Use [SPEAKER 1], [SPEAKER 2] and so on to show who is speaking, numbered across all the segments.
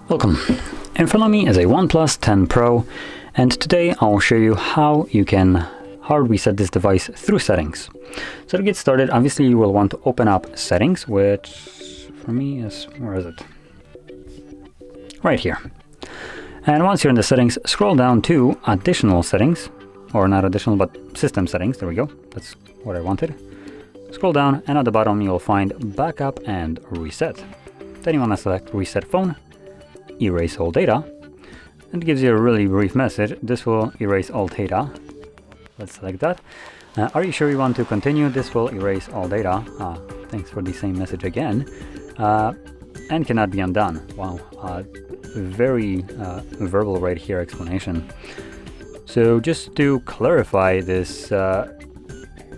[SPEAKER 1] Welcome. In front of me is a OnePlus 10 Pro, and today I'll show you how you can hard reset this device through settings. So to get started, obviously you will want to open up settings, which for me is, where is it? Right here. And once you're in the settings, scroll down to additional settings, or not additional, but system settings. There we go. That's what I wanted. Scroll down, and at the bottom you'll find backup and reset. Then you want to select reset phone, erase all data, and it gives you a really brief message. This will erase all data. Let's select that. Are you sure you want to continue? This will erase all data. Thanks for the same message again. And cannot be undone. Wow, very verbal right here explanation. So just to clarify this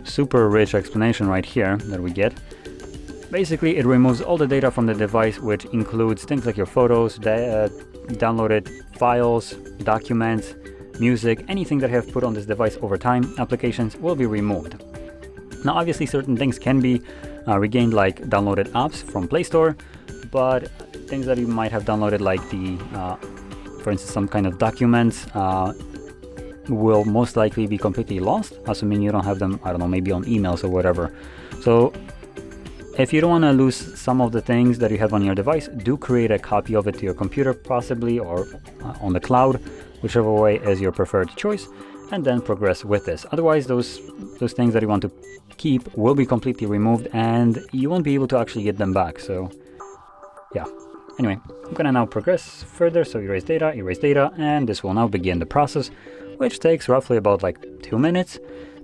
[SPEAKER 1] super rich explanation right here that we get, basically it removes all the data from the device, which includes things like your photos, downloaded files, documents, music, anything that you have put on this device over time. Applications will be removed. Now obviously certain things can be regained, like downloaded apps from Play Store, but things that you might have downloaded, like for instance some kind of documents, will most likely be completely lost, assuming you don't have them, I don't know, maybe on emails or whatever. So if you don't want to lose some of the things that you have on your device, do create a copy of it to your computer possibly, or on the cloud, whichever way is your preferred choice, and then progress with this. Otherwise, those things that you want to keep will be completely removed and you won't be able to actually get them back. So yeah. Anyway, I'm gonna now progress further. So erase data, and this will now begin the process, which takes roughly about like 2 minutes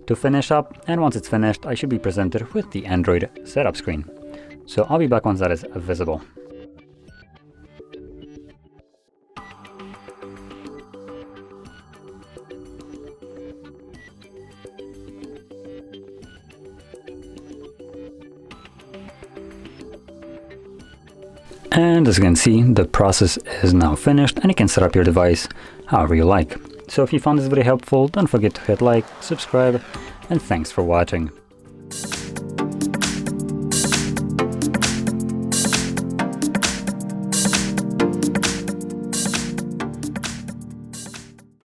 [SPEAKER 1] to finish up. And once it's finished, I should be presented with the Android setup screen. So I'll be back once that is visible. And as you can see, the process is now finished and you can set up your device however you like. So if you found this video helpful, don't forget to hit like, subscribe, and thanks for watching.